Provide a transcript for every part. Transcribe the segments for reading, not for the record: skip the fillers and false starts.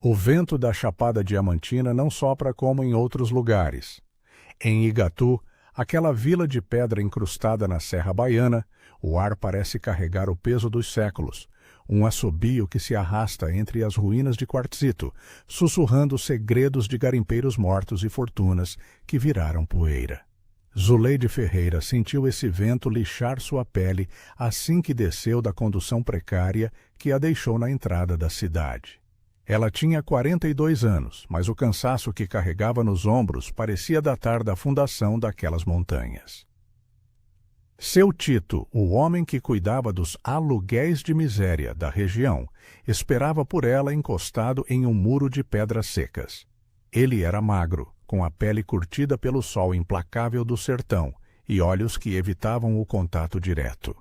O vento da Chapada Diamantina não sopra como em outros lugares. Em Igatu, aquela vila de pedra incrustada na Serra Baiana, o ar parece carregar o peso dos séculos, um assobio que se arrasta entre as ruínas de Quartzito, sussurrando segredos de garimpeiros mortos e fortunas que viraram poeira. Zuleide Ferreira sentiu esse vento lixar sua pele assim que desceu da condução precária que a deixou na entrada da cidade. Ela tinha 42 anos, mas o cansaço que carregava nos ombros parecia datar da fundação daquelas montanhas. Seu Tito, o homem que cuidava dos aluguéis de miséria da região, esperava por ela encostado em um muro de pedras secas. Ele era magro, com a pele curtida pelo sol implacável do sertão e olhos que evitavam o contato direto.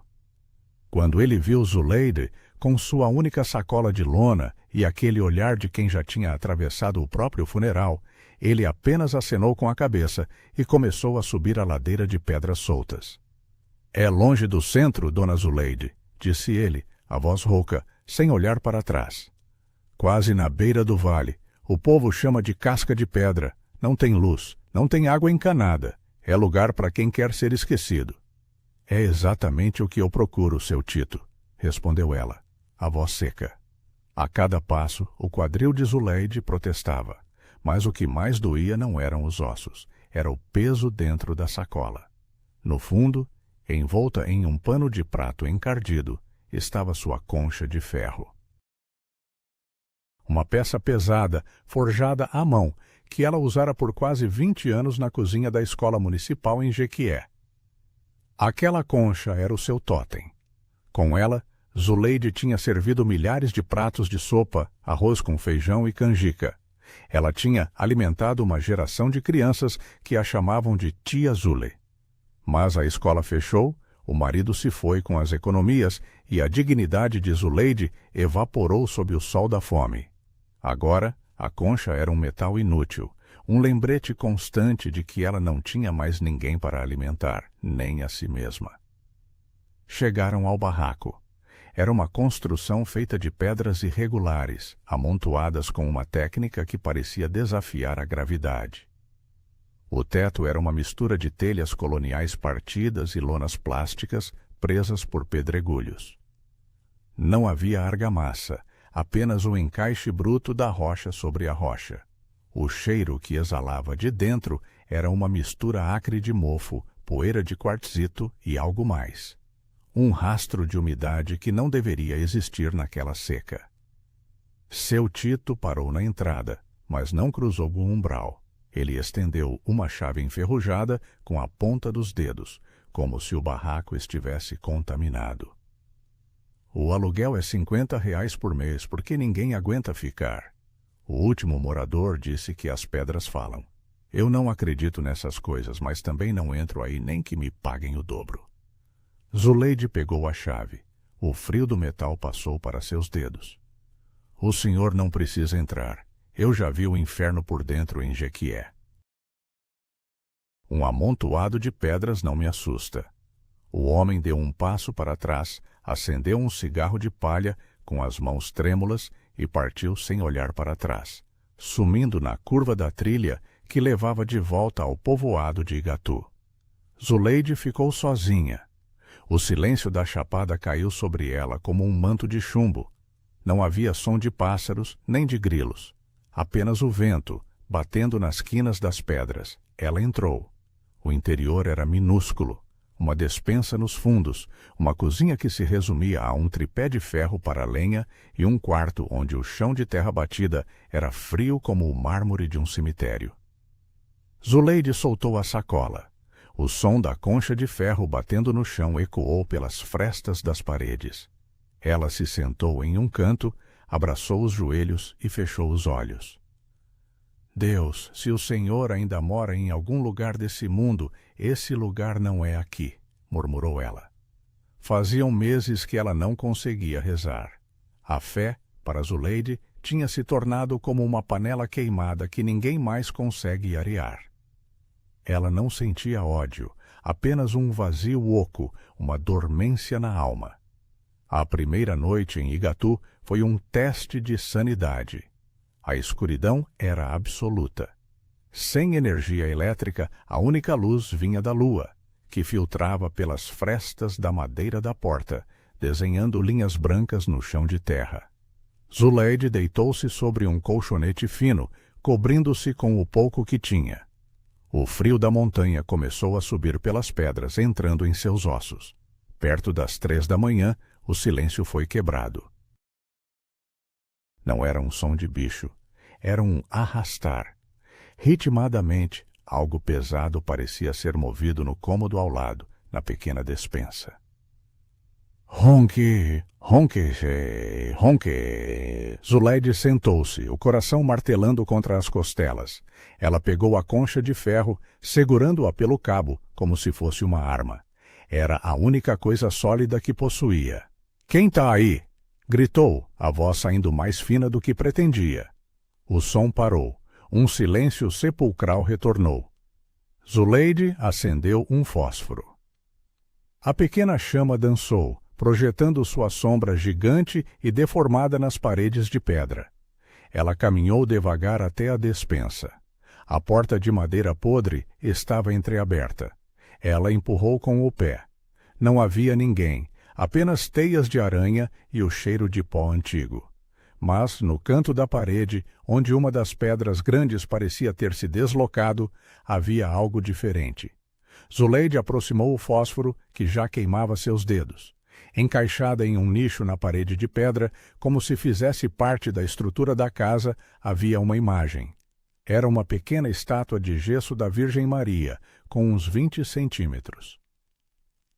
Quando ele viu Zuleide, com sua única sacola de lona e aquele olhar de quem já tinha atravessado o próprio funeral, ele apenas acenou com a cabeça e começou a subir a ladeira de pedras soltas. "É longe do centro, dona Zuleide", disse ele, a voz rouca, sem olhar para trás. "Quase na beira do vale. O povo chama de casca de pedra. Não tem luz, não tem água encanada. É lugar para quem quer ser esquecido." "É exatamente o que eu procuro, seu Tito", respondeu ela, a voz seca. A cada passo, o quadril de Zuleide protestava, mas o que mais doía não eram os ossos, era o peso dentro da sacola. No fundo, envolta em um pano de prato encardido, estava sua concha de ferro. Uma peça pesada, forjada à mão, que ela usara por quase 20 anos na cozinha da escola municipal em Jequié. Aquela concha era o seu totem. Com ela, Zuleide tinha servido milhares de pratos de sopa, arroz com feijão e canjica. Ela tinha alimentado uma geração de crianças que a chamavam de Tia Zule. Mas a escola fechou, o marido se foi com as economias e a dignidade de Zuleide evaporou sob o sol da fome. Agora, a concha era um metal inútil, um lembrete constante de que ela não tinha mais ninguém para alimentar, nem a si mesma. Chegaram ao barraco. Era uma construção feita de pedras irregulares, amontoadas com uma técnica que parecia desafiar a gravidade. O teto era uma mistura de telhas coloniais partidas e lonas plásticas presas por pedregulhos. Não havia argamassa, apenas o encaixe bruto da rocha sobre a rocha. O cheiro que exalava de dentro era uma mistura acre de mofo, poeira de quartzito e algo mais. Um rastro de umidade que não deveria existir naquela seca. Seu Tito parou na entrada, mas não cruzou o umbral. Ele estendeu uma chave enferrujada com a ponta dos dedos, como se o barraco estivesse contaminado. "O aluguel é R$ 50 por mês, porque ninguém aguenta ficar. O último morador disse que as pedras falam. Eu não acredito nessas coisas, mas também não entro aí nem que me paguem o dobro." Zuleide pegou a chave. O frio do metal passou para seus dedos. "O senhor não precisa entrar. Eu já vi o inferno por dentro em Jequié." Um amontoado de pedras não me assusta. O homem deu um passo para trás, acendeu um cigarro de palha com as mãos trêmulas e partiu sem olhar para trás, sumindo na curva da trilha que levava de volta ao povoado de Igatu. Zuleide ficou sozinha. O silêncio da chapada caiu sobre ela como um manto de chumbo. Não havia som de pássaros nem de grilos. Apenas o vento, batendo nas quinas das pedras. Ela entrou. O interior era minúsculo. Uma despensa nos fundos, uma cozinha que se resumia a um tripé de ferro para lenha e um quarto onde o chão de terra batida era frio como o mármore de um cemitério. Zuleide soltou a sacola. O som da concha de ferro batendo no chão ecoou pelas frestas das paredes. Ela se sentou em um canto, abraçou os joelhos e fechou os olhos. "Deus, se o Senhor ainda mora em algum lugar desse mundo, esse lugar não é aqui", murmurou ela. Faziam meses que ela não conseguia rezar. A fé, para Zuleide, tinha se tornado como uma panela queimada que ninguém mais consegue arear. Ela não sentia ódio, apenas um vazio oco, uma dormência na alma. A primeira noite em Igatu foi um teste de sanidade. A escuridão era absoluta. Sem energia elétrica, a única luz vinha da lua, que filtrava pelas frestas da madeira da porta, desenhando linhas brancas no chão de terra. Zuleide deitou-se sobre um colchonete fino, cobrindo-se com o pouco que tinha. O frio da montanha começou a subir pelas pedras, entrando em seus ossos. Perto das 3 da manhã, o silêncio foi quebrado. Não era um som de bicho, era um arrastar. Ritmadamente, algo pesado parecia ser movido no cômodo ao lado, na pequena despensa. Ronque, ronque, ronque. Zuleide sentou-se, o coração martelando contra as costelas. Ela pegou a concha de ferro, segurando-a pelo cabo, como se fosse uma arma. Era a única coisa sólida que possuía. Quem tá aí? Gritou, a voz saindo mais fina do que pretendia. O som parou. Um silêncio sepulcral retornou. Zuleide acendeu um fósforo. A pequena chama dançou, projetando sua sombra gigante e deformada nas paredes de pedra. Ela caminhou devagar até a despensa. A porta de madeira podre estava entreaberta. Ela empurrou com o pé. Não havia ninguém, apenas teias de aranha e o cheiro de pó antigo. Mas, no canto da parede, onde uma das pedras grandes parecia ter se deslocado, havia algo diferente. Zuleide aproximou o fósforo, que já queimava seus dedos. Encaixada em um nicho na parede de pedra, como se fizesse parte da estrutura da casa, havia uma imagem. Era uma pequena estátua de gesso da Virgem Maria, com uns 20 centímetros.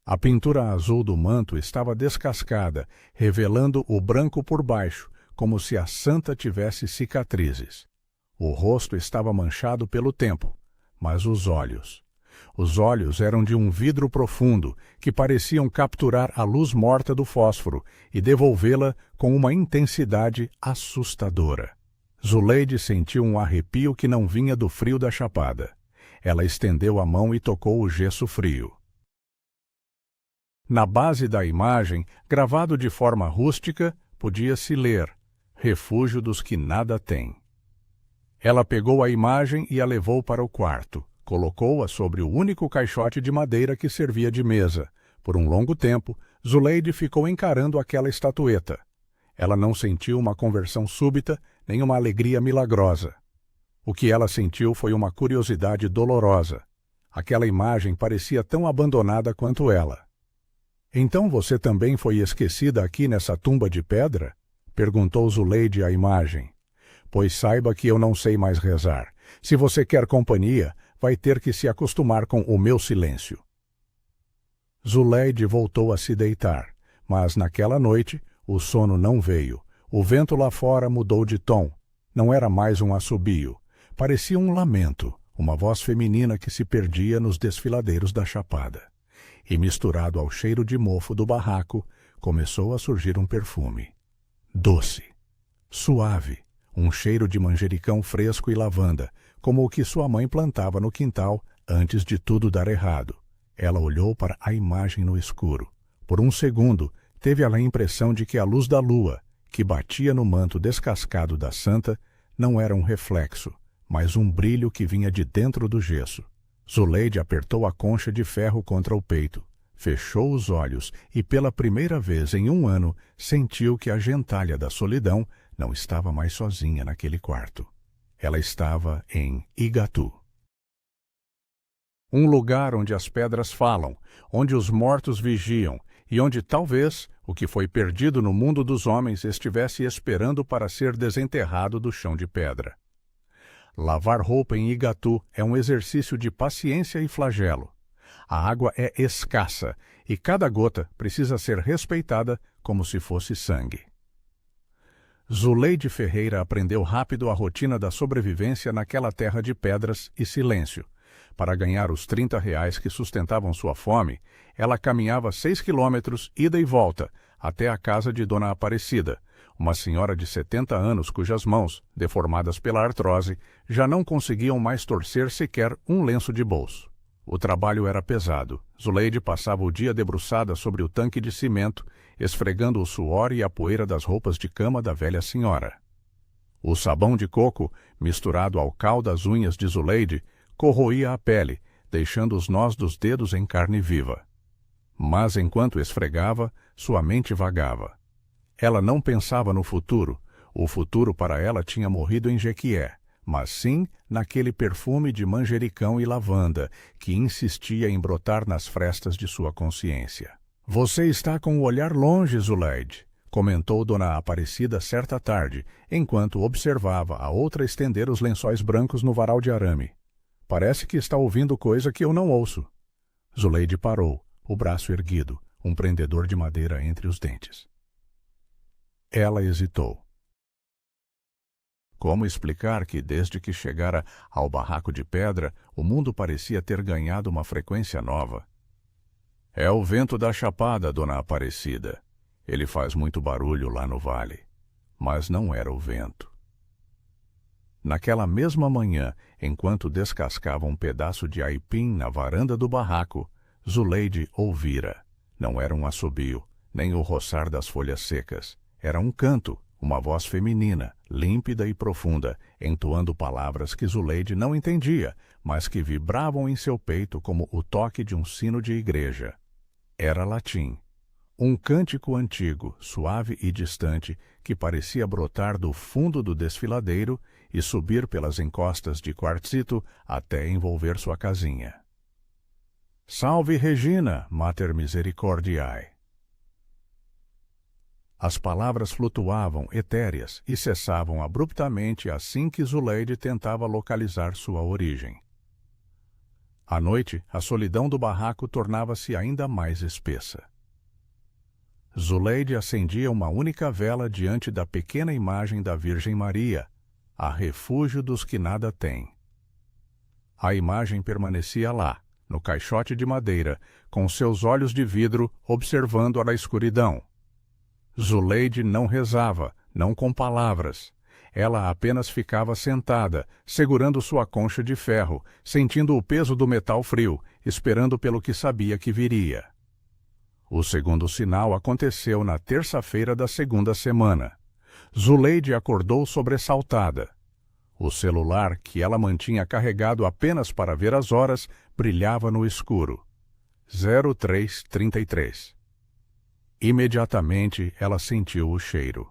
A pintura azul do manto estava descascada, revelando o branco por baixo, como se a santa tivesse cicatrizes. O rosto estava manchado pelo tempo, mas os olhos eram de um vidro profundo, que pareciam capturar a luz morta do fósforo e devolvê-la com uma intensidade assustadora. Zuleide sentiu um arrepio que não vinha do frio da chapada. Ela estendeu a mão e tocou o gesso frio. Na base da imagem, gravado de forma rústica, podia-se ler: Refúgio dos que nada têm. Ela pegou a imagem e a levou para o quarto. Colocou-a sobre o único caixote de madeira que servia de mesa. Por um longo tempo, Zuleide ficou encarando aquela estatueta. Ela não sentiu uma conversão súbita, nem uma alegria milagrosa. O que ela sentiu foi uma curiosidade dolorosa. Aquela imagem parecia tão abandonada quanto ela. Então você também foi esquecida aqui nessa tumba de pedra? Perguntou Zuleide à imagem. Pois saiba que eu não sei mais rezar. Se você quer companhia, vai ter que se acostumar com o meu silêncio. Zuleide voltou a se deitar, mas naquela noite o sono não veio. O vento lá fora mudou de tom. Não era mais um assobio. Parecia um lamento, uma voz feminina que se perdia nos desfiladeiros da chapada. E misturado ao cheiro de mofo do barraco, começou a surgir um perfume. Doce, suave, um cheiro de manjericão fresco e lavanda, como o que sua mãe plantava no quintal antes de tudo dar errado. Ela olhou para a imagem no escuro. Por um segundo, teve ela a impressão de que a luz da lua, que batia no manto descascado da santa, não era um reflexo, mas um brilho que vinha de dentro do gesso. Zuleide apertou a concha de ferro contra o peito, fechou os olhos e, pela primeira vez em um ano, sentiu que a gentalha da solidão não estava mais sozinha naquele quarto. Ela estava em Igatu. Um lugar onde as pedras falam, onde os mortos vigiam e onde talvez o que foi perdido no mundo dos homens estivesse esperando para ser desenterrado do chão de pedra. Lavar roupa em Igatu é um exercício de paciência e flagelo. A água é escassa e cada gota precisa ser respeitada como se fosse sangue. Zuleide Ferreira aprendeu rápido a rotina da sobrevivência naquela terra de pedras e silêncio. Para ganhar os R$ 30 que sustentavam sua fome, ela caminhava 6 quilômetros, ida e volta, até a casa de Dona Aparecida, uma senhora de 70 anos cujas mãos, deformadas pela artrose, já não conseguiam mais torcer sequer um lenço de bolso. O trabalho era pesado. Zuleide passava o dia debruçada sobre o tanque de cimento, esfregando o suor e a poeira das roupas de cama da velha senhora. O sabão de coco, misturado ao cal das unhas de Zuleide, corroía a pele, deixando os nós dos dedos em carne viva. Mas enquanto esfregava, sua mente vagava. Ela não pensava no futuro. O futuro para ela tinha morrido em Jequié, mas sim naquele perfume de manjericão e lavanda que insistia em brotar nas frestas de sua consciência. "Você está com o olhar longe, Zuleide", comentou Dona Aparecida certa tarde, enquanto observava a outra estender os lençóis brancos no varal de arame. "Parece que está ouvindo coisa que eu não ouço." Zuleide parou, o braço erguido, um prendedor de madeira entre os dentes. Ela hesitou. Como explicar que, desde que chegara ao barraco de pedra, o mundo parecia ter ganhado uma frequência nova? "É o vento da chapada, Dona Aparecida. Ele faz muito barulho lá no vale." Mas não era o vento. Naquela mesma manhã, enquanto descascava um pedaço de aipim na varanda do barraco, Zuleide ouvira. Não era um assobio, nem o roçar das folhas secas. Era um canto, uma voz feminina, límpida e profunda, entoando palavras que Zuleide não entendia, mas que vibravam em seu peito como o toque de um sino de igreja. Era latim. Um cântico antigo, suave e distante, que parecia brotar do fundo do desfiladeiro e subir pelas encostas de quartzito até envolver sua casinha. "Salve Regina, Mater Misericordiae." As palavras flutuavam, etéreas, e cessavam abruptamente assim que Zuleide tentava localizar sua origem. À noite, a solidão do barraco tornava-se ainda mais espessa. Zuleide acendia uma única vela diante da pequena imagem da Virgem Maria, a refúgio dos que nada têm. A imagem permanecia lá, no caixote de madeira, com seus olhos de vidro observando-a na escuridão. Zuleide não rezava, não com palavras. Ela apenas ficava sentada, segurando sua concha de ferro, sentindo o peso do metal frio, esperando pelo que sabia que viria. O segundo sinal aconteceu na terça-feira da segunda semana. Zuleide acordou sobressaltada. O celular, que ela mantinha carregado apenas para ver as horas, brilhava no escuro. 03:33. Imediatamente ela sentiu o cheiro.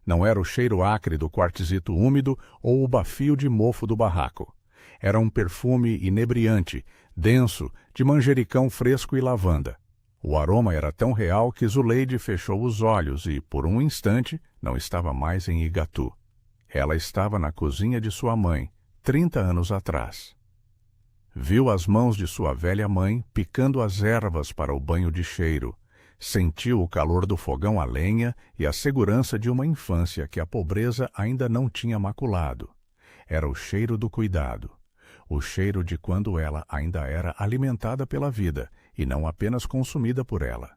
Não era o cheiro acre do quartzito úmido ou o bafio de mofo do barraco. Era um perfume inebriante, denso, de manjericão fresco e lavanda. O aroma era tão real que Zuleide fechou os olhos e, por um instante, não estava mais em Igatu. Ela estava na cozinha de sua mãe, 30 anos atrás. Viu as mãos de sua velha mãe picando as ervas para o banho de cheiro. Sentiu o calor do fogão a lenha e a segurança de uma infância que a pobreza ainda não tinha maculado. Era o cheiro do cuidado. O cheiro de quando ela ainda era alimentada pela vida e não apenas consumida por ela.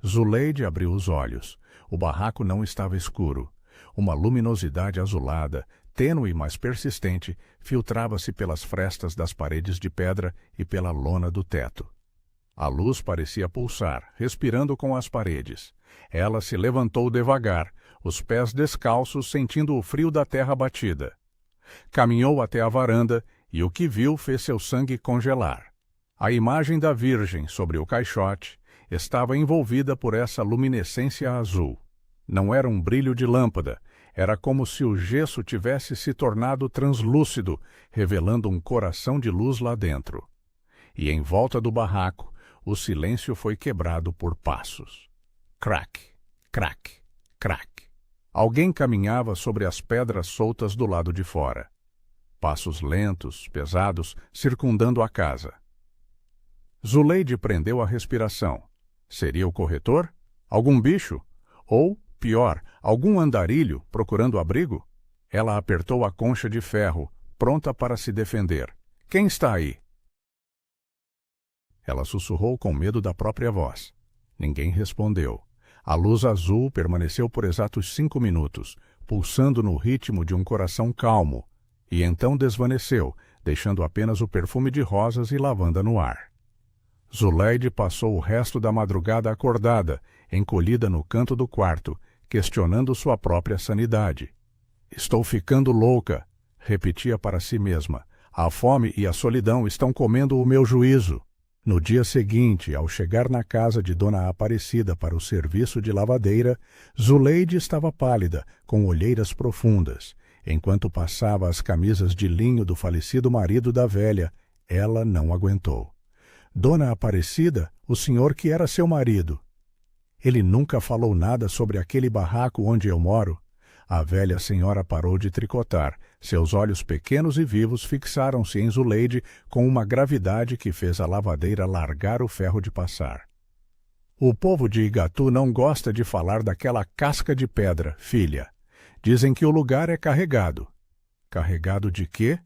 Zuleide abriu os olhos. O barraco não estava escuro. Uma luminosidade azulada, tênue mas persistente, filtrava-se pelas frestas das paredes de pedra e pela lona do teto. A luz parecia pulsar, respirando com as paredes. Ela se levantou devagar, os pés descalços, sentindo o frio da terra batida. Caminhou até a varanda e o que viu fez seu sangue congelar. A imagem da Virgem sobre o caixote estava envolvida por essa luminescência azul. Não era um brilho de lâmpada, era como se o gesso tivesse se tornado translúcido, revelando um coração de luz lá dentro. E em volta do barraco, o silêncio foi quebrado por passos. Crack, crack, crack. Alguém caminhava sobre as pedras soltas do lado de fora. Passos lentos, pesados, circundando a casa. Zuleide prendeu a respiração. Seria o corretor? Algum bicho? Ou, pior, algum andarilho procurando abrigo? Ela apertou a concha de ferro, pronta para se defender. Quem está aí? Ela sussurrou com medo da própria voz. Ninguém respondeu. A luz azul permaneceu por exatos 5 minutos, pulsando no ritmo de um coração calmo, e então desvaneceu, deixando apenas o perfume de rosas e lavanda no ar. Zuleide passou o resto da madrugada acordada, encolhida no canto do quarto, questionando sua própria sanidade. Estou ficando louca, repetia para si mesma. A fome e a solidão estão comendo o meu juízo. No dia seguinte, ao chegar na casa de Dona Aparecida para o serviço de lavadeira, Zuleide estava pálida, com olheiras profundas. Enquanto passava as camisas de linho do falecido marido da velha, ela não aguentou. Dona Aparecida, o senhor que era seu marido. Ele nunca falou nada sobre aquele barraco onde eu moro. A velha senhora parou de tricotar. Seus olhos pequenos e vivos fixaram-se em Zuleide com uma gravidade que fez a lavadeira largar o ferro de passar. O povo de Igatu não gosta de falar daquela casca de pedra, filha. Dizem que o lugar é carregado. Carregado de quê?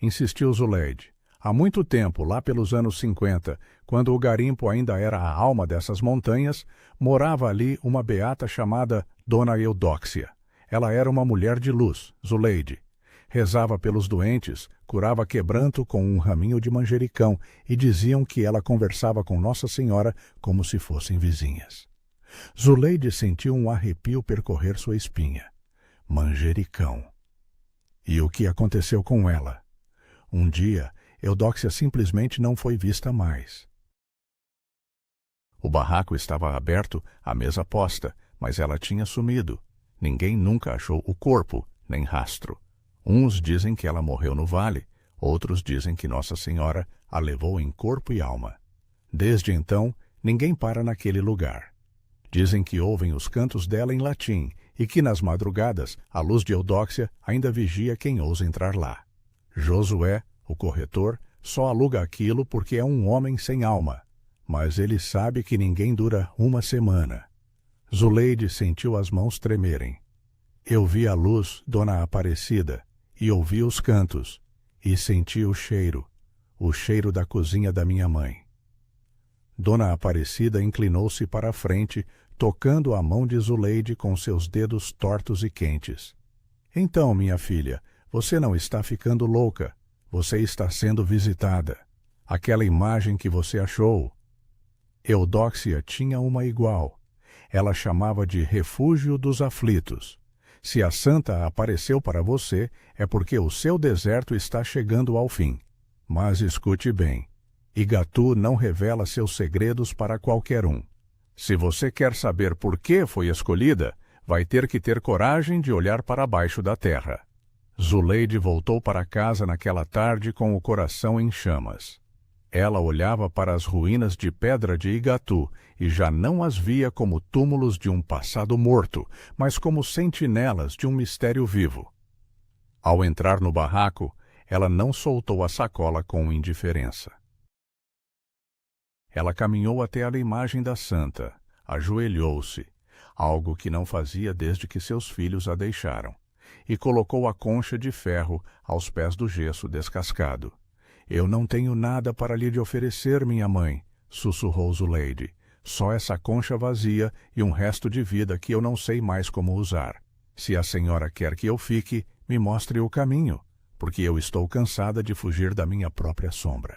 Insistiu Zuleide. Há muito tempo, lá pelos anos 50, quando o garimpo ainda era a alma dessas montanhas, morava ali uma beata chamada Dona Eudóxia. Ela era uma mulher de luz, Zuleide. Rezava pelos doentes, curava quebranto com um raminho de manjericão e diziam que ela conversava com Nossa Senhora como se fossem vizinhas. Zuleide sentiu um arrepio percorrer sua espinha. Manjericão. E o que aconteceu com ela? Um dia, Eudóxia simplesmente não foi vista mais. O barraco estava aberto, a mesa posta, mas ela tinha sumido. Ninguém nunca achou o corpo, nem rastro. Uns dizem que ela morreu no vale, outros dizem que Nossa Senhora a levou em corpo e alma. Desde então, ninguém para naquele lugar. Dizem que ouvem os cantos dela em latim e que nas madrugadas a luz de Eudóxia ainda vigia quem ousa entrar lá. Josué, o corretor, só aluga aquilo porque é um homem sem alma, mas ele sabe que ninguém dura uma semana. Zuleide sentiu as mãos tremerem. Eu vi a luz, Dona Aparecida, e ouvi os cantos, e senti o cheiro da cozinha da minha mãe. Dona Aparecida inclinou-se para a frente, tocando a mão de Zuleide com seus dedos tortos e quentes. Então, minha filha, você não está ficando louca. Você está sendo visitada. Aquela imagem que você achou. Eudóxia tinha uma igual. Ela chamava de refúgio dos aflitos. Se a santa apareceu para você, é porque o seu deserto está chegando ao fim. Mas escute bem. Igatu não revela seus segredos para qualquer um. Se você quer saber por que foi escolhida, vai ter que ter coragem de olhar para baixo da terra. Zuleide voltou para casa naquela tarde com o coração em chamas. Ela olhava para as ruínas de pedra de Igatu e já não as via como túmulos de um passado morto, mas como sentinelas de um mistério vivo. Ao entrar no barraco, ela não soltou a sacola com indiferença. Ela caminhou até a imagem da santa, ajoelhou-se, algo que não fazia desde que seus filhos a deixaram, e colocou a concha de ferro aos pés do gesso descascado. Eu não tenho nada para lhe oferecer, minha mãe, sussurrou Zuleide. Só essa concha vazia e um resto de vida que eu não sei mais como usar. Se a senhora quer que eu fique, me mostre o caminho, porque eu estou cansada de fugir da minha própria sombra.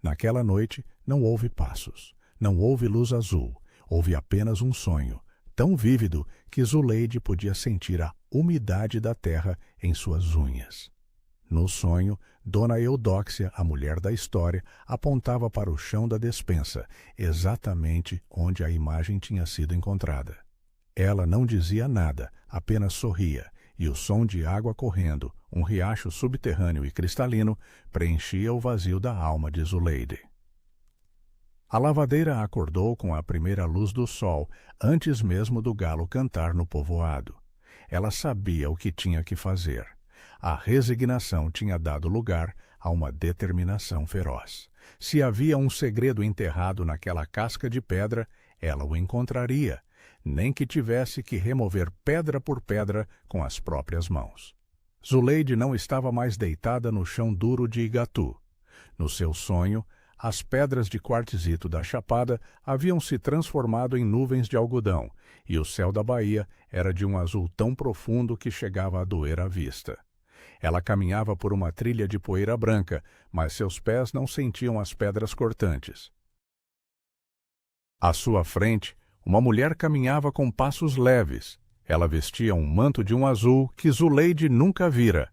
Naquela noite não houve passos, não houve luz azul, houve apenas um sonho, tão vívido que Zuleide podia sentir a umidade da terra em suas unhas. No sonho, Dona Eudóxia, a mulher da história, apontava para o chão da despensa, exatamente onde a imagem tinha sido encontrada. Ela não dizia nada, apenas sorria, e o som de água correndo, um riacho subterrâneo e cristalino, preenchia o vazio da alma de Zuleide. A lavadeira acordou com a primeira luz do sol, antes mesmo do galo cantar no povoado. Ela sabia o que tinha que fazer. A resignação tinha dado lugar a uma determinação feroz. Se havia um segredo enterrado naquela casca de pedra, ela o encontraria, nem que tivesse que remover pedra por pedra com as próprias mãos. Zuleide não estava mais deitada no chão duro de Igatu. No seu sonho, as pedras de quartzito da chapada haviam se transformado em nuvens de algodão, e o céu da baía era de um azul tão profundo que chegava a doer a vista. Ela caminhava por uma trilha de poeira branca, mas seus pés não sentiam as pedras cortantes. À sua frente, uma mulher caminhava com passos leves. Ela vestia um manto de um azul que Zuleide nunca vira,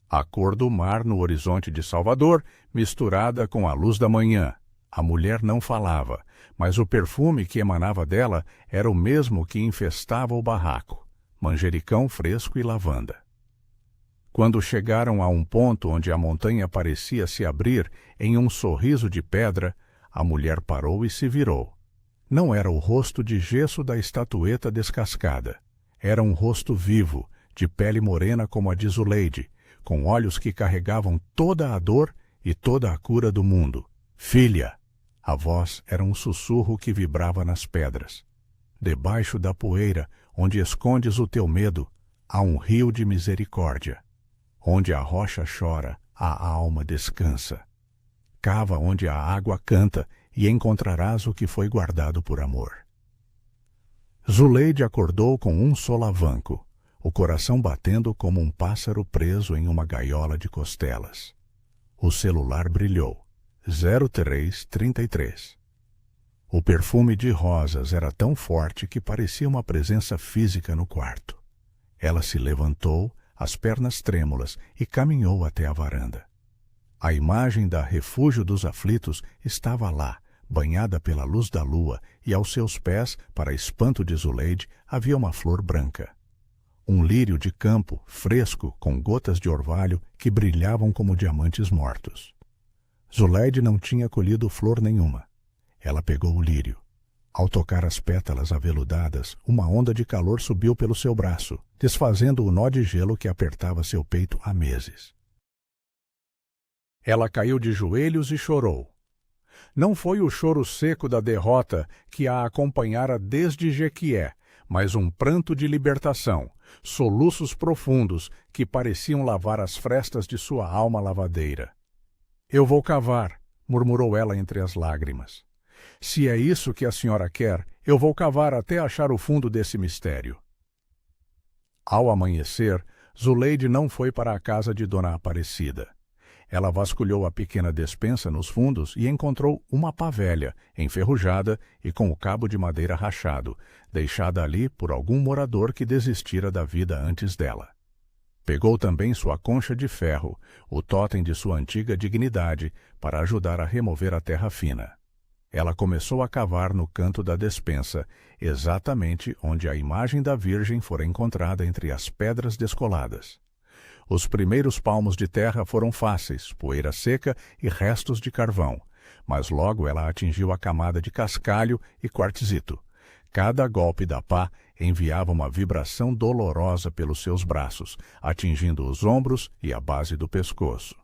a cor do mar no horizonte de Salvador, misturada com a luz da manhã. A mulher não falava, mas o perfume que emanava dela era o mesmo que infestava o barraco, manjericão fresco e lavanda. Quando chegaram a um ponto onde a montanha parecia se abrir em um sorriso de pedra, a mulher parou e se virou. Não era o rosto de gesso da estatueta descascada. Era um rosto vivo, de pele morena como a de Zuleide, com olhos que carregavam toda a dor e toda a cura do mundo. Filha! A voz era um sussurro que vibrava nas pedras. Debaixo da poeira, onde escondes o teu medo, há um rio de misericórdia. Onde a rocha chora, a alma descansa. Cava onde a água canta e encontrarás o que foi guardado por amor. Zuleide acordou com um solavanco, o coração batendo como um pássaro preso em uma gaiola de costelas. O celular brilhou. 0333. O perfume de rosas era tão forte que parecia uma presença física no quarto. Ela se levantou, as pernas trêmulas, e caminhou até a varanda. A imagem da Refúgio dos Aflitos estava lá, banhada pela luz da lua, e aos seus pés, para espanto de Zuleide, havia uma flor branca. Um lírio de campo, fresco, com gotas de orvalho que brilhavam como diamantes mortos. Zuleide não tinha colhido flor nenhuma. Ela pegou o lírio. Ao tocar as pétalas aveludadas, uma onda de calor subiu pelo seu braço, desfazendo o nó de gelo que apertava seu peito há meses. Ela caiu de joelhos e chorou. Não foi o choro seco da derrota que a acompanhara desde Jequié, mas um pranto de libertação, soluços profundos que pareciam lavar as frestas de sua alma lavadeira. Eu vou cavar, murmurou ela entre as lágrimas. Se é isso que a senhora quer, eu vou cavar até achar o fundo desse mistério. Ao amanhecer, Zuleide não foi para a casa de Dona Aparecida. Ela vasculhou a pequena despensa nos fundos e encontrou uma pá velha, enferrujada e com o cabo de madeira rachado, deixada ali por algum morador que desistira da vida antes dela. Pegou também sua concha de ferro, o totem de sua antiga dignidade, para ajudar a remover a terra fina. Ela começou a cavar no canto da despensa, exatamente onde a imagem da Virgem fora encontrada entre as pedras descoladas. Os primeiros palmos de terra foram fáceis, poeira seca e restos de carvão, mas logo ela atingiu a camada de cascalho e quartzito. Cada golpe da pá enviava uma vibração dolorosa pelos seus braços, atingindo os ombros e a base do pescoço.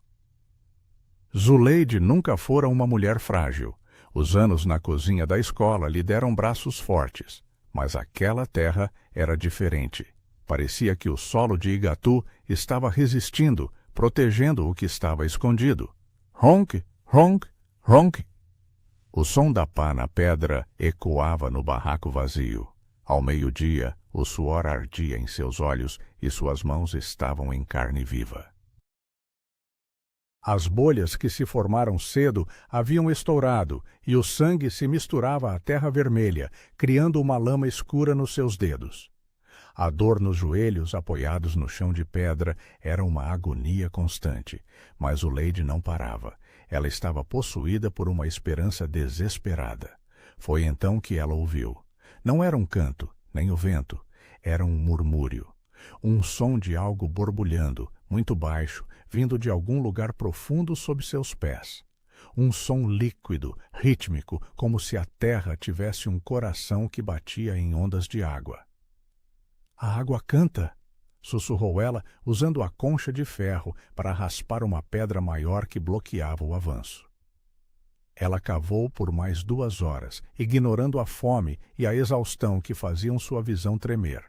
Zuleide nunca fora uma mulher frágil. Os anos na cozinha da escola lhe deram braços fortes, mas aquela terra era diferente. Parecia que o solo de Igatu estava resistindo, protegendo o que estava escondido. Ronque, ronque, ronque. O som da pá na pedra ecoava no barraco vazio. Ao meio-dia, o suor ardia em seus olhos e suas mãos estavam em carne viva. As bolhas que se formaram cedo haviam estourado e o sangue se misturava à terra vermelha, criando uma lama escura nos seus dedos. A dor nos joelhos, apoiados no chão de pedra, era uma agonia constante, mas Zuleide não parava. Ela estava possuída por uma esperança desesperada. Foi então que ela ouviu. Não era um canto, nem o vento. Era um murmúrio. Um som de algo borbulhando, muito baixo, vindo de algum lugar profundo sob seus pés. Um som líquido, rítmico, como se a terra tivesse um coração que batia em ondas de água. A água canta, sussurrou ela, usando a concha de ferro para raspar uma pedra maior que bloqueava o avanço. Ela cavou por mais 2 horas, ignorando a fome e a exaustão que faziam sua visão tremer.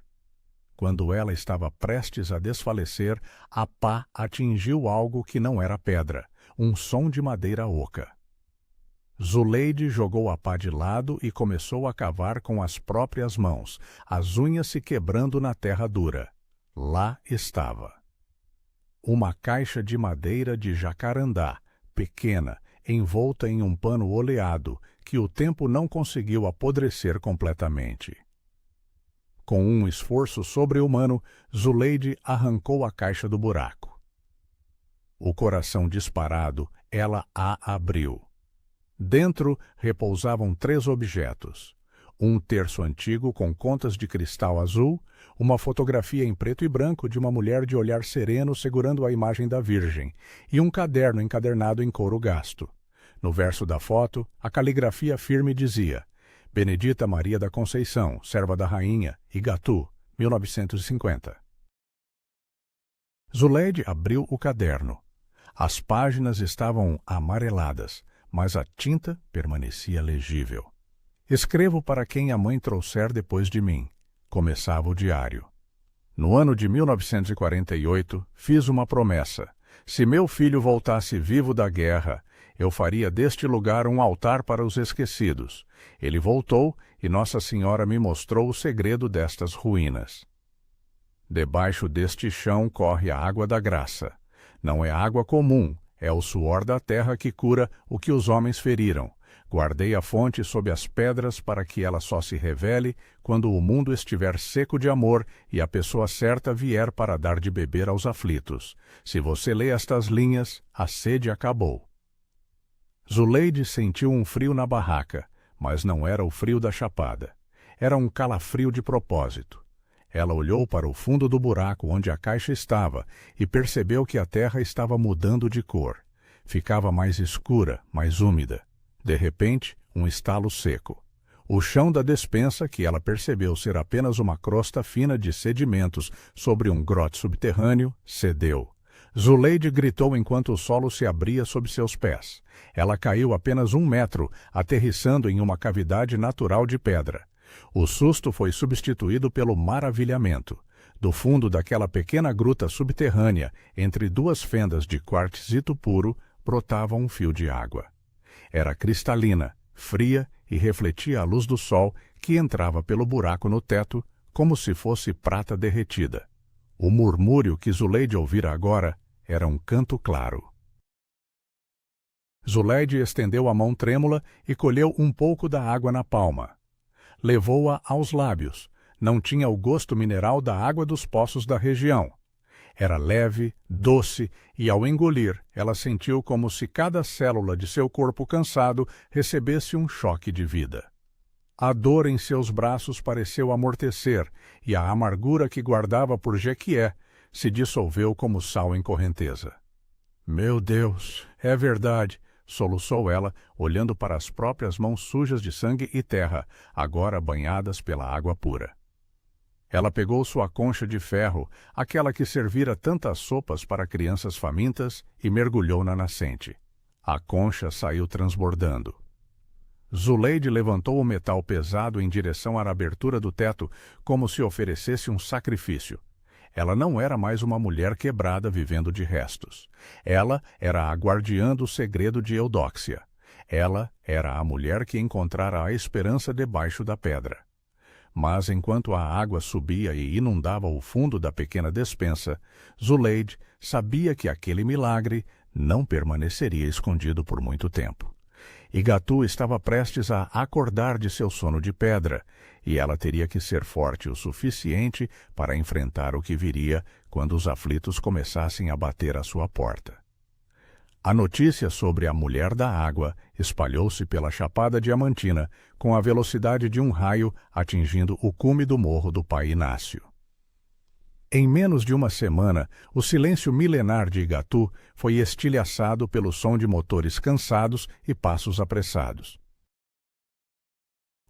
Quando ela estava prestes a desfalecer, a pá atingiu algo que não era pedra, um som de madeira oca. Zuleide jogou a pá de lado e começou a cavar com as próprias mãos, as unhas se quebrando na terra dura. Lá estava. Uma caixa de madeira de jacarandá, pequena, envolta em um pano oleado, que o tempo não conseguiu apodrecer completamente. Com um esforço sobre-humano, Zuleide arrancou a caixa do buraco. O coração disparado, ela a abriu. Dentro repousavam 3 objetos. Um terço antigo com contas de cristal azul, uma fotografia em preto e branco de uma mulher de olhar sereno segurando a imagem da Virgem, e um caderno encadernado em couro gasto. No verso da foto, a caligrafia firme dizia: Benedita Maria da Conceição, serva da Rainha, Igatu, 1950. Zuleide abriu o caderno. As páginas estavam amareladas, mas a tinta permanecia legível. Escrevo para quem a mãe trouxer depois de mim. Começava o diário. No ano de 1948, fiz uma promessa. Se meu filho voltasse vivo da guerra, eu faria deste lugar um altar para os esquecidos. Ele voltou e Nossa Senhora me mostrou o segredo destas ruínas. Debaixo deste chão corre a água da graça. Não é água comum, é o suor da terra que cura o que os homens feriram. Guardei a fonte sob as pedras para que ela só se revele quando o mundo estiver seco de amor e a pessoa certa vier para dar de beber aos aflitos. Se você lê estas linhas, a sede acabou. Zuleide sentiu um frio na barraca, mas não era o frio da chapada. Era um calafrio de propósito. Ela olhou para o fundo do buraco onde a caixa estava e percebeu que a terra estava mudando de cor. Ficava mais escura, mais úmida. De repente, um estalo seco. O chão da despensa, que ela percebeu ser apenas uma crosta fina de sedimentos sobre um grote subterrâneo, cedeu. Zuleide gritou enquanto o solo se abria sob seus pés. Ela caiu apenas 1 metro, aterrissando em uma cavidade natural de pedra. O susto foi substituído pelo maravilhamento. Do fundo daquela pequena gruta subterrânea, entre 2 fendas de quartzito puro, brotava um fio de água. Era cristalina, fria e refletia a luz do sol que entrava pelo buraco no teto como se fosse prata derretida. O murmúrio que Zuleide ouvira agora era um canto claro. Zuleide estendeu a mão trêmula e colheu um pouco da água na palma. Levou-a aos lábios. Não tinha o gosto mineral da água dos poços da região. Era leve, doce, e ao engolir, ela sentiu como se cada célula de seu corpo cansado recebesse um choque de vida. A dor em seus braços pareceu amortecer, e a amargura que guardava por Jequié se dissolveu como sal em correnteza. Meu Deus, é verdade, soluçou ela, olhando para as próprias mãos sujas de sangue e terra, agora banhadas pela água pura. Ela pegou sua concha de ferro, aquela que servira tantas sopas para crianças famintas, e mergulhou na nascente. A concha saiu transbordando. Zuleide levantou o metal pesado em direção à abertura do teto, como se oferecesse um sacrifício. Ela não era mais uma mulher quebrada vivendo de restos. Ela era a guardiã do segredo de Eudóxia. Ela era a mulher que encontrara a esperança debaixo da pedra. Mas enquanto a água subia e inundava o fundo da pequena despensa, Zuleide sabia que aquele milagre não permaneceria escondido por muito tempo. Igatu estava prestes a acordar de seu sono de pedra, e ela teria que ser forte o suficiente para enfrentar o que viria quando os aflitos começassem a bater à sua porta. A notícia sobre a Mulher da Água espalhou-se pela Chapada Diamantina com a velocidade de um raio atingindo o cume do morro do Pai Inácio. Em menos de uma semana, o silêncio milenar de Igatu foi estilhaçado pelo som de motores cansados e passos apressados.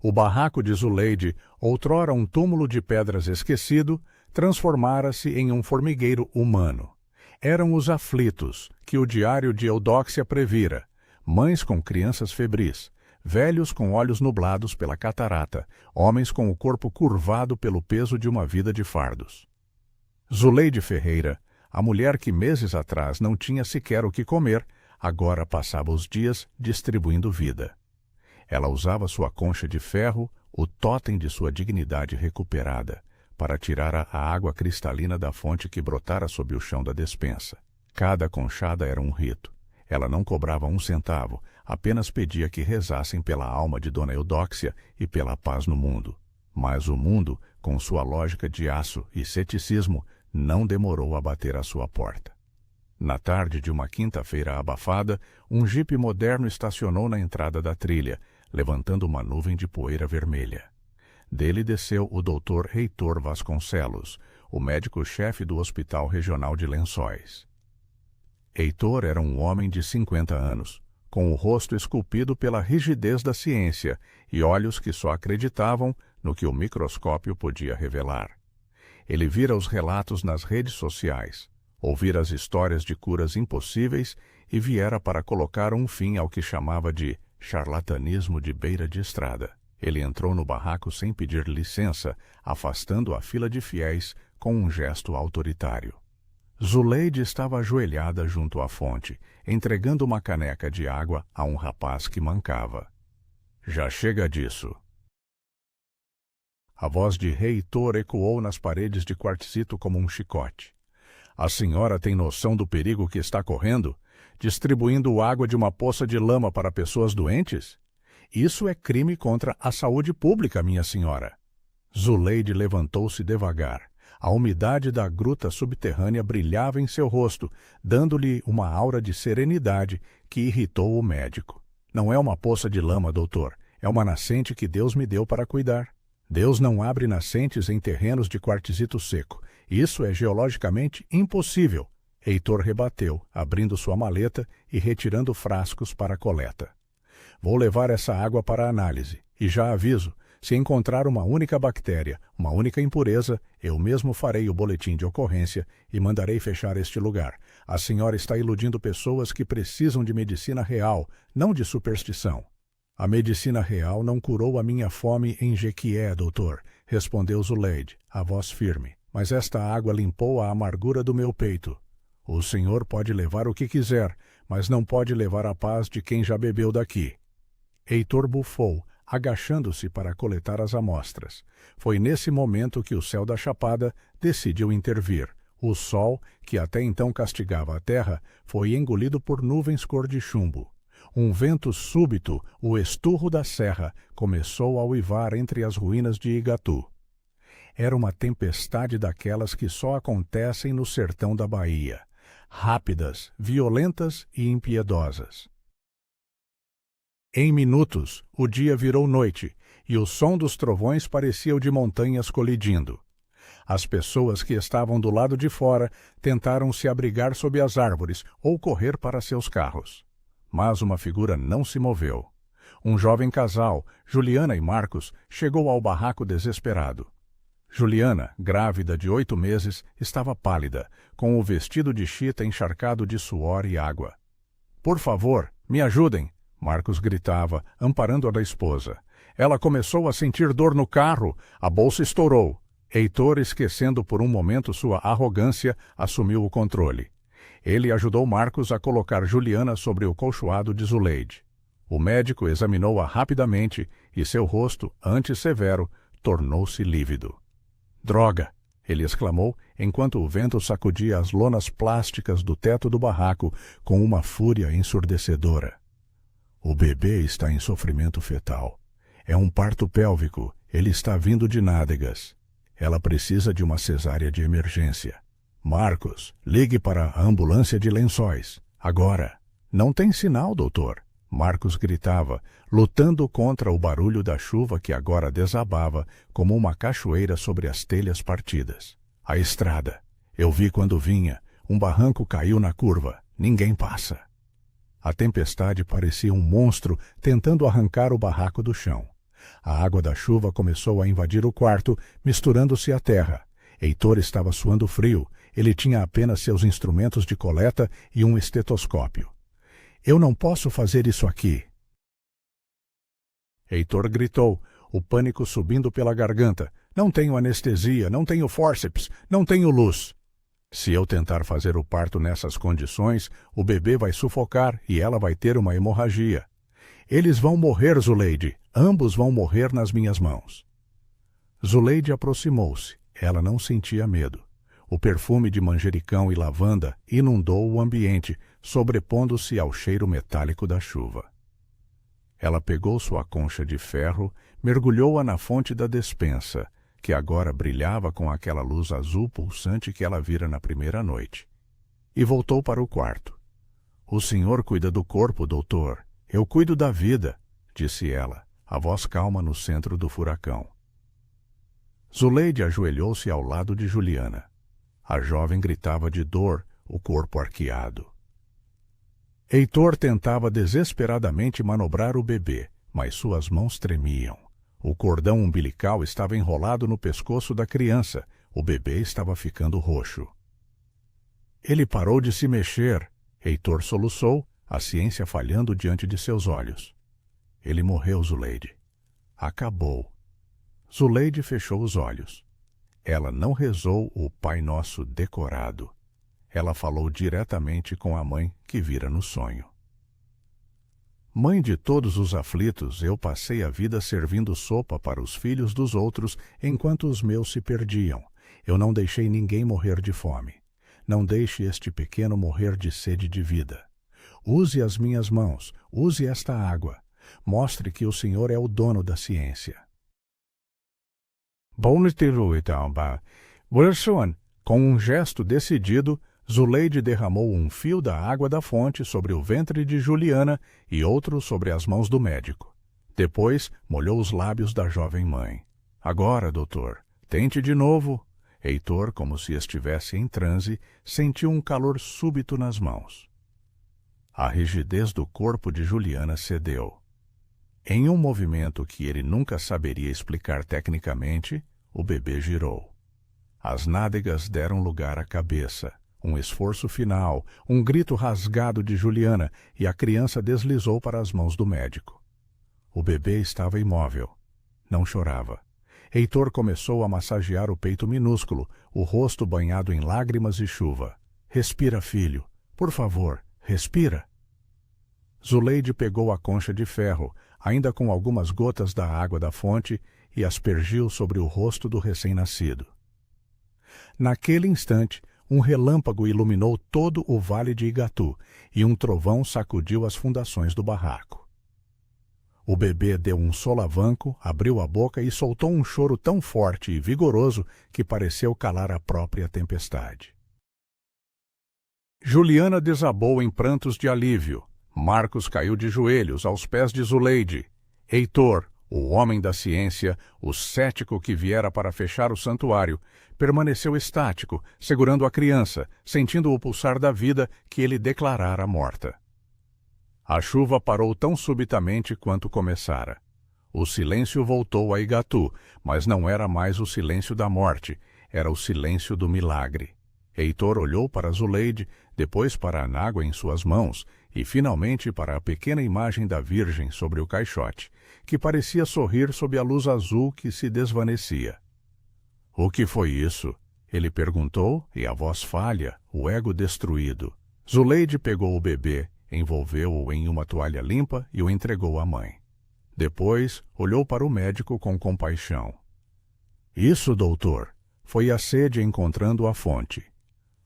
O barraco de Zuleide, outrora um túmulo de pedras esquecido, transformara-se em um formigueiro humano. Eram os aflitos, que o diário de Eudóxia previra, mães com crianças febris, velhos com olhos nublados pela catarata, homens com o corpo curvado pelo peso de uma vida de fardos. Zuleide Ferreira, a mulher que meses atrás não tinha sequer o que comer, agora passava os dias distribuindo vida. Ela usava sua concha de ferro, o tótem de sua dignidade recuperada, para tirar a água cristalina da fonte que brotara sob o chão da despensa. Cada conchada era um rito. Ela não cobrava 1 centavo, apenas pedia que rezassem pela alma de Dona Eudóxia e pela paz no mundo. Mas o mundo, com sua lógica de aço e ceticismo, não demorou a bater à sua porta. Na tarde de uma quinta-feira abafada, um jipe moderno estacionou na entrada da trilha, levantando uma nuvem de poeira vermelha. Dele desceu o Dr. Heitor Vasconcelos, o médico-chefe do Hospital Regional de Lençóis. Heitor era um homem de 50 anos, com o rosto esculpido pela rigidez da ciência e olhos que só acreditavam no que o microscópio podia revelar. Ele vira os relatos nas redes sociais, ouvira as histórias de curas impossíveis e viera para colocar um fim ao que chamava de charlatanismo de beira de estrada. Ele entrou no barraco sem pedir licença, afastando a fila de fiéis com um gesto autoritário. Zuleide estava ajoelhada junto à fonte, entregando uma caneca de água a um rapaz que mancava. Já chega disso. A voz de Heitor ecoou nas paredes de quartzito como um chicote. A senhora tem noção do perigo que está correndo, distribuindo água de uma poça de lama para pessoas doentes? Isso é crime contra a saúde pública, minha senhora. Zuleide levantou-se devagar. A umidade da gruta subterrânea brilhava em seu rosto, dando-lhe uma aura de serenidade que irritou o médico. Não é uma poça de lama, doutor. É uma nascente que Deus me deu para cuidar. Deus não abre nascentes em terrenos de quartzito seco. Isso é geologicamente impossível. Heitor rebateu, abrindo sua maleta e retirando frascos para a coleta. Vou levar essa água para análise. E já aviso, se encontrar uma única bactéria, uma única impureza, eu mesmo farei o boletim de ocorrência e mandarei fechar este lugar. A senhora está iludindo pessoas que precisam de medicina real, não de superstição. A medicina real não curou a minha fome em Jequié, doutor, respondeu Zuleide, a voz firme. Mas esta água limpou a amargura do meu peito. O senhor pode levar o que quiser, mas não pode levar a paz de quem já bebeu daqui. Heitor bufou, agachando-se para coletar as amostras. Foi nesse momento que o céu da Chapada decidiu intervir. O sol, que até então castigava a terra, foi engolido por nuvens cor de chumbo. Um vento súbito, o esturro da serra, começou a uivar entre as ruínas de Igatu. Era uma tempestade daquelas que só acontecem no sertão da Bahia. Rápidas, violentas e impiedosas. Em minutos, o dia virou noite, e o som dos trovões parecia o de montanhas colidindo. As pessoas que estavam do lado de fora tentaram se abrigar sob as árvores ou correr para seus carros. Mas uma figura não se moveu. Um jovem casal, Juliana e Marcos, chegou ao barraco desesperado. Juliana, grávida de 8 meses, estava pálida, com o vestido de chita encharcado de suor e água. — Por favor, me ajudem! Marcos gritava, amparando a da esposa. Ela começou a sentir dor no carro. A bolsa estourou. Heitor, esquecendo por um momento sua arrogância, assumiu o controle. Ele ajudou Marcos a colocar Juliana sobre o colchoado de Zuleide. O médico examinou-a rapidamente e seu rosto, antes severo, tornou-se lívido. — Droga! Ele exclamou, enquanto o vento sacudia as lonas plásticas do teto do barraco com uma fúria ensurdecedora. O bebê está em sofrimento fetal. É um parto pélvico. Ele está vindo de nádegas. Ela precisa de uma cesárea de emergência. Marcos, ligue para a ambulância de Lençóis. Agora. Não tem sinal, doutor. Marcos gritava, lutando contra o barulho da chuva que agora desabava como uma cachoeira sobre as telhas partidas. A estrada. Eu vi quando vinha. Um barranco caiu na curva. Ninguém passa. A tempestade parecia um monstro tentando arrancar o barraco do chão. A água da chuva começou a invadir o quarto, misturando-se à terra. Heitor estava suando frio. Ele tinha apenas seus instrumentos de coleta e um estetoscópio. Eu não posso fazer isso aqui. Heitor gritou, o pânico subindo pela garganta. Não tenho anestesia, não tenho fórceps, não tenho luz. Se eu tentar fazer o parto nessas condições, o bebê vai sufocar e ela vai ter uma hemorragia. Eles vão morrer, Zuleide. Ambos vão morrer nas minhas mãos. Zuleide aproximou-se. Ela não sentia medo. O perfume de manjericão e lavanda inundou o ambiente, sobrepondo-se ao cheiro metálico da chuva. Ela pegou sua concha de ferro, mergulhou-a na fonte da despensa, que agora brilhava com aquela luz azul pulsante que ela vira na primeira noite, e voltou para o quarto. O senhor cuida do corpo, doutor. Eu cuido da vida, disse ela, a voz calma no centro do furacão. Zuleide ajoelhou-se ao lado de Juliana. A jovem gritava de dor, o corpo arqueado. Heitor tentava desesperadamente manobrar o bebê, mas suas mãos tremiam. O cordão umbilical estava enrolado no pescoço da criança. O bebê estava ficando roxo. Ele parou de se mexer. Heitor soluçou, a ciência falhando diante de seus olhos. Ele morreu, Zuleide. Acabou. Zuleide fechou os olhos. Ela não rezou o Pai Nosso decorado. Ela falou diretamente com a mãe que vira no sonho. Mãe de todos os aflitos, eu passei a vida servindo sopa para os filhos dos outros enquanto os meus se perdiam. Eu não deixei ninguém morrer de fome. Não deixe este pequeno morrer de sede de vida. Use as minhas mãos, use esta água. Mostre que o Senhor é o dono da ciência. Wilson, com um gesto decidido, Zuleide derramou um fio da água da fonte sobre o ventre de Juliana e outro sobre as mãos do médico. Depois, molhou os lábios da jovem mãe. Agora, doutor, tente de novo. Heitor, como se estivesse em transe, sentiu um calor súbito nas mãos. A rigidez do corpo de Juliana cedeu. Em um movimento que ele nunca saberia explicar tecnicamente, o bebê girou. As nádegas deram lugar à cabeça. Um esforço final, um grito rasgado de Juliana, e a criança deslizou para as mãos do médico. O bebê estava imóvel. Não chorava. Heitor começou a massagear o peito minúsculo, o rosto banhado em lágrimas e chuva. Respira, filho. Por favor, respira. Zuleide pegou a concha de ferro, ainda com algumas gotas da água da fonte, e aspergiu sobre o rosto do recém-nascido. Naquele instante, um relâmpago iluminou todo o vale de Igatu, e um trovão sacudiu as fundações do barraco. O bebê deu um solavanco, abriu a boca e soltou um choro tão forte e vigoroso que pareceu calar a própria tempestade. Juliana desabou em prantos de alívio. Marcos caiu de joelhos aos pés de Zuleide. Heitor, o homem da ciência, o cético que viera para fechar o santuário, permaneceu estático, segurando a criança, sentindo o pulsar da vida que ele declarara morta. A chuva parou tão subitamente quanto começara. O silêncio voltou a Igatu, mas não era mais o silêncio da morte, era o silêncio do milagre. Heitor olhou para Zuleide, depois para a nágua em suas mãos e, finalmente, para a pequena imagem da Virgem sobre o caixote, que parecia sorrir sob a luz azul que se desvanecia. — O que foi isso? Ele perguntou, e a voz falha, o ego destruído. Zuleide pegou o bebê, envolveu-o em uma toalha limpa e o entregou à mãe. Depois, olhou para o médico com compaixão. — Isso, doutor, foi a sede encontrando a fonte.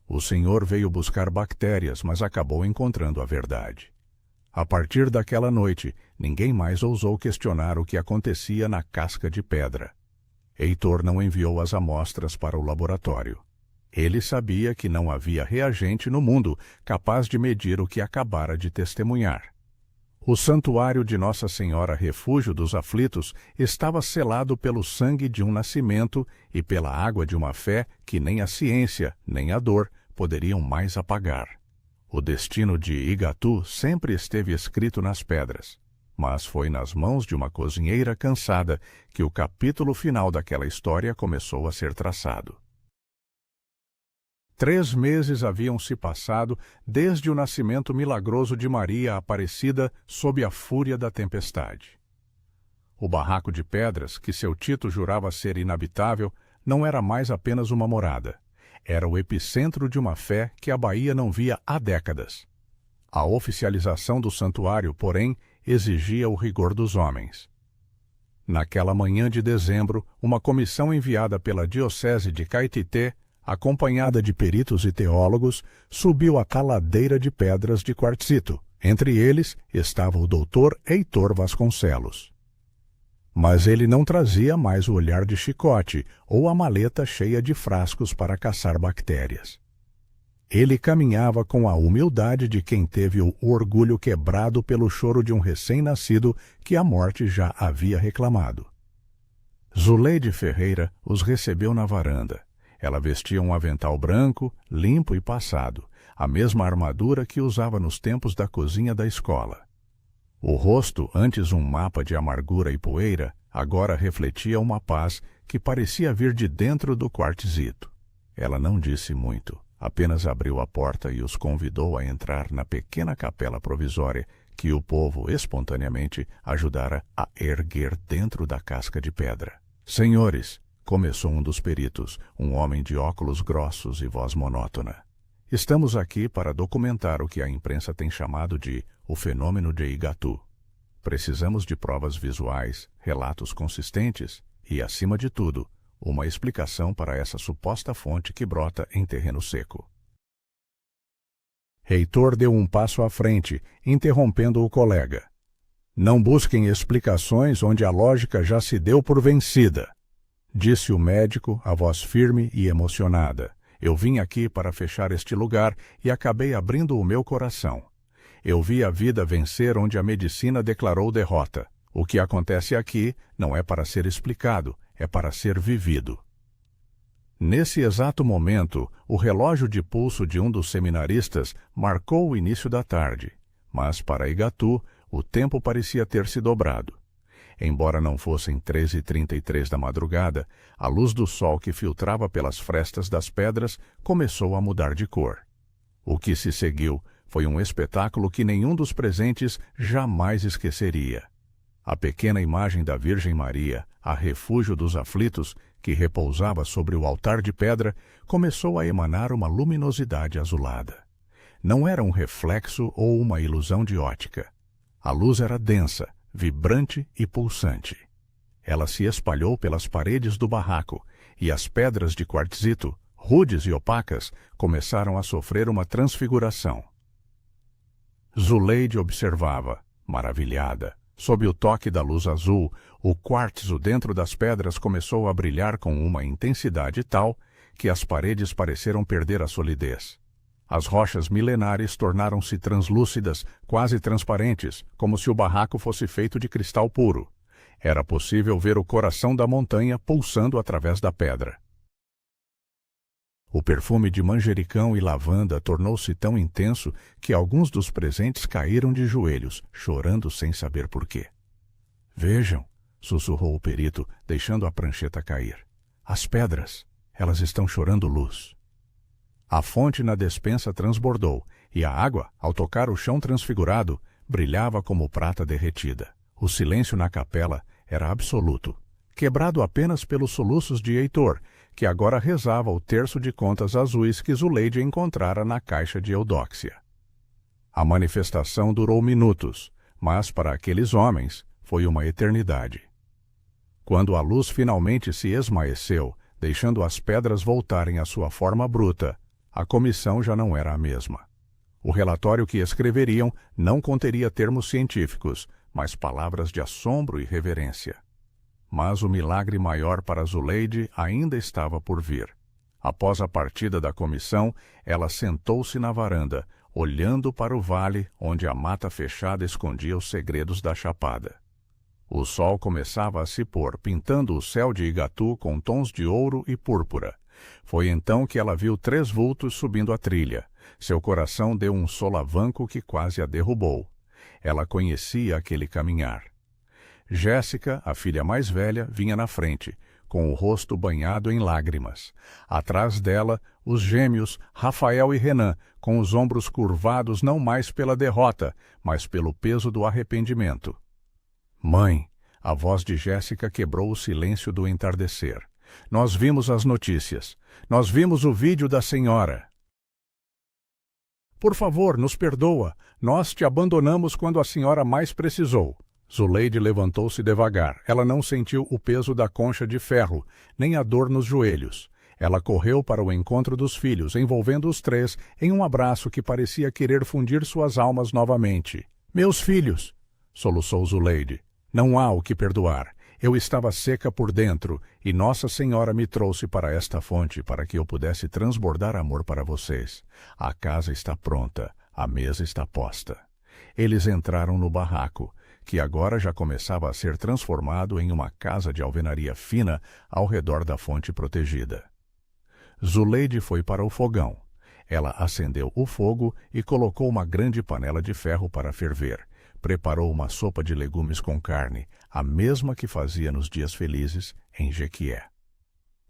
O senhor veio buscar bactérias, mas acabou encontrando a verdade. A partir daquela noite, ninguém mais ousou questionar o que acontecia na casca de pedra. Heitor não enviou as amostras para o laboratório. Ele sabia que não havia reagente no mundo capaz de medir o que acabara de testemunhar. O santuário de Nossa Senhora Refúgio dos Aflitos estava selado pelo sangue de um nascimento e pela água de uma fé que nem a ciência, nem a dor poderiam mais apagar. O destino de Igatu sempre esteve escrito nas pedras, mas foi nas mãos de uma cozinheira cansada que o capítulo final daquela história começou a ser traçado. 3 meses haviam se passado desde o nascimento milagroso de Maria Aparecida sob a fúria da tempestade. O barraco de pedras, que seu Tito jurava ser inabitável, não era mais apenas uma morada. Era o epicentro de uma fé que a Bahia não via há décadas. A oficialização do santuário, porém, exigia o rigor dos homens. Naquela manhã de dezembro, uma comissão enviada pela Diocese de Caetité, acompanhada de peritos e teólogos, subiu a caladeira de pedras de quartzito, Entre eles estava o Dr. Heitor Vasconcelos. Mas ele não trazia mais o olhar de chicote ou a maleta cheia de frascos para caçar bactérias. Ele caminhava com a humildade de quem teve o orgulho quebrado pelo choro de um recém-nascido que a morte já havia reclamado. Zuleide Ferreira os recebeu na varanda. Ela vestia um avental branco, limpo e passado, a mesma armadura que usava nos tempos da cozinha da escola. O rosto, antes um mapa de amargura e poeira, agora refletia uma paz que parecia vir de dentro do quartzito. Ela não disse muito, apenas abriu a porta e os convidou a entrar na pequena capela provisória que o povo, espontaneamente, ajudara a erguer dentro da casca de pedra. Senhores, começou um dos peritos, um homem de óculos grossos e voz monótona. Estamos aqui para documentar o que a imprensa tem chamado de o fenômeno de Igatu. Precisamos de provas visuais, relatos consistentes e, acima de tudo, uma explicação para essa suposta fonte que brota em terreno seco. Heitor deu um passo à frente, interrompendo o colega. Não busquem explicações onde a lógica já se deu por vencida, disse o médico, a voz firme e emocionada. Eu vim aqui para fechar este lugar e acabei abrindo o meu coração. Eu vi a vida vencer onde a medicina declarou derrota. O que acontece aqui não é para ser explicado, é para ser vivido. Nesse exato momento, o relógio de pulso de um dos seminaristas marcou o início da tarde, mas para Igatu, o tempo parecia ter se dobrado. Embora não fossem 13h33 da madrugada, a luz do sol que filtrava pelas frestas das pedras começou a mudar de cor. O que se seguiu foi um espetáculo que nenhum dos presentes jamais esqueceria. A pequena imagem da Virgem Maria, a refúgio dos aflitos, que repousava sobre o altar de pedra, começou a emanar uma luminosidade azulada. Não era um reflexo ou uma ilusão de ótica. A luz era densa, vibrante e pulsante. Ela se espalhou pelas paredes do barraco, e as pedras de quartzito, rudes e opacas, começaram a sofrer uma transfiguração. Zuleide observava, maravilhada. Sob o toque da luz azul, o quartzo dentro das pedras começou a brilhar com uma intensidade tal que as paredes pareceram perder a solidez. As rochas milenares tornaram-se translúcidas, quase transparentes, como se o barraco fosse feito de cristal puro. Era possível ver o coração da montanha pulsando através da pedra. O perfume de manjericão e lavanda tornou-se tão intenso que alguns dos presentes caíram de joelhos, chorando sem saber por quê. Vejam, sussurrou o perito, deixando a prancheta cair. As pedras, elas estão chorando luz. A fonte na despensa transbordou, e a água, ao tocar o chão transfigurado, brilhava como prata derretida. O silêncio na capela era absoluto, quebrado apenas pelos soluços de Heitor, que agora rezava o terço de contas azuis que Zuleide encontrara na caixa de Eudóxia. A manifestação durou minutos, mas para aqueles homens foi uma eternidade. Quando a luz finalmente se esmaeceu, deixando as pedras voltarem à sua forma bruta, a comissão já não era a mesma. O relatório que escreveriam não conteria termos científicos, mas palavras de assombro e reverência. Mas o milagre maior para Zuleide ainda estava por vir. Após a partida da comissão, ela sentou-se na varanda, olhando para o vale onde a mata fechada escondia os segredos da chapada. O sol começava a se pôr, pintando o céu de Igatu com tons de ouro e púrpura. Foi então que ela viu 3 vultos subindo a trilha. Seu coração deu um solavanco que quase a derrubou. Ela conhecia aquele caminhar. Jéssica, a filha mais velha, vinha na frente, com o rosto banhado em lágrimas. Atrás dela, os gêmeos, Rafael e Renan, com os ombros curvados não mais pela derrota, mas pelo peso do arrependimento. Mãe, a voz de Jéssica quebrou o silêncio do entardecer. Nós vimos as notícias. Nós vimos o vídeo da senhora. Por favor, nos perdoa. Nós te abandonamos quando a senhora mais precisou. Zuleide levantou-se devagar. Ela não sentiu o peso da concha de ferro, nem a dor nos joelhos. Ela correu para o encontro dos filhos, envolvendo os três em um abraço que parecia querer fundir suas almas novamente. Meus filhos, soluçou Zuleide, não há o que perdoar. Eu estava seca por dentro, e Nossa Senhora me trouxe para esta fonte para que eu pudesse transbordar amor para vocês. A casa está pronta, a mesa está posta. Eles entraram no barraco, que agora já começava a ser transformado em uma casa de alvenaria fina ao redor da fonte protegida. Zuleide foi para o fogão. Ela acendeu o fogo e colocou uma grande panela de ferro para ferver. Preparou uma sopa de legumes com carne, a mesma que fazia nos dias felizes em Jequié.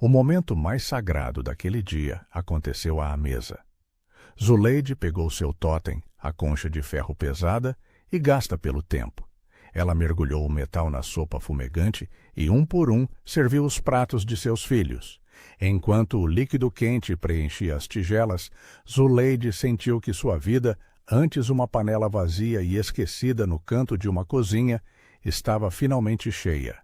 O momento mais sagrado daquele dia aconteceu à mesa. Zuleide pegou seu totem, a concha de ferro pesada e gasta pelo tempo. Ela mergulhou o metal na sopa fumegante e, um por um, serviu os pratos de seus filhos. Enquanto o líquido quente preenchia as tigelas, Zuleide sentiu que sua vida, antes uma panela vazia e esquecida no canto de uma cozinha, estava finalmente cheia.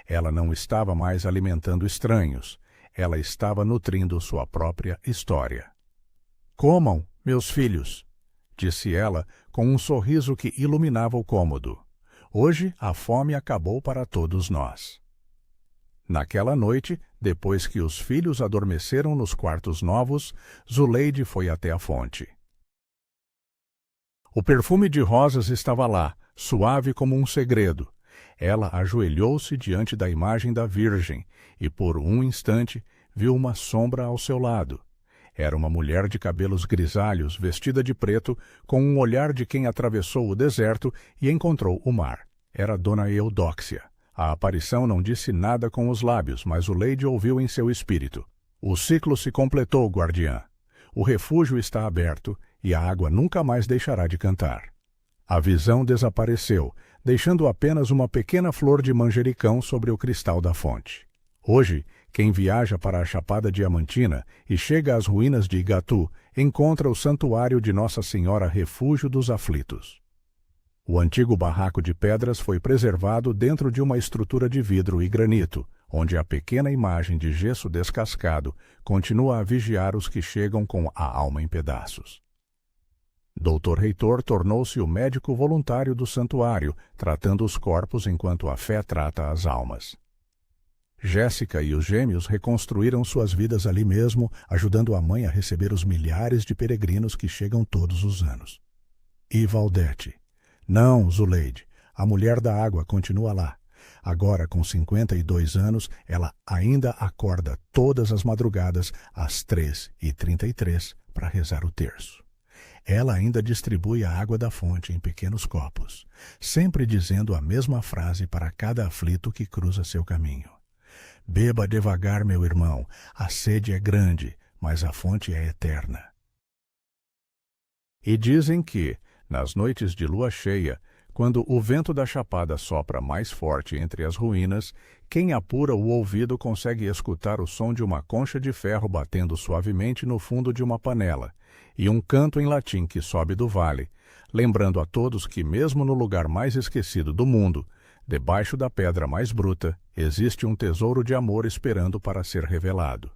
Ela não estava mais alimentando estranhos. Ela estava nutrindo sua própria história. Comam, meus filhos, disse ela com um sorriso que iluminava o cômodo. Hoje a fome acabou para todos nós. Naquela noite, depois que os filhos adormeceram nos quartos novos, Zuleide foi até a fonte. O perfume de rosas estava lá, suave como um segredo. Ela ajoelhou-se diante da imagem da Virgem e, por um instante, viu uma sombra ao seu lado. Era uma mulher de cabelos grisalhos, vestida de preto, com um olhar de quem atravessou o deserto e encontrou o mar. Era Dona Eudóxia. A aparição não disse nada com os lábios, mas Zuleide ouviu em seu espírito. O ciclo se completou, guardiã. O refúgio está aberto e a água nunca mais deixará de cantar. A visão desapareceu, deixando apenas uma pequena flor de manjericão sobre o cristal da fonte. Hoje, quem viaja para a Chapada Diamantina e chega às ruínas de Igatu, encontra o santuário de Nossa Senhora Refúgio dos Aflitos. O antigo barraco de pedras foi preservado dentro de uma estrutura de vidro e granito, onde a pequena imagem de gesso descascado continua a vigiar os que chegam com a alma em pedaços. Dr. Heitor tornou-se o médico voluntário do santuário, tratando os corpos enquanto a fé trata as almas. Jéssica e os gêmeos reconstruíram suas vidas ali mesmo, ajudando a mãe a receber os milhares de peregrinos que chegam todos os anos. E Valdete? Não, Zuleide, a mulher da água continua lá. Agora, com 52 anos, ela ainda acorda todas as madrugadas às 3h33 para rezar o terço. Ela ainda distribui a água da fonte em pequenos copos, sempre dizendo a mesma frase para cada aflito que cruza seu caminho. Beba devagar, meu irmão, a sede é grande, mas a fonte é eterna. E dizem que, nas noites de lua cheia, quando o vento da chapada sopra mais forte entre as ruínas, quem apura o ouvido consegue escutar o som de uma concha de ferro batendo suavemente no fundo de uma panela, e um canto em latim que sobe do vale, lembrando a todos que mesmo no lugar mais esquecido do mundo, debaixo da pedra mais bruta, existe um tesouro de amor esperando para ser revelado.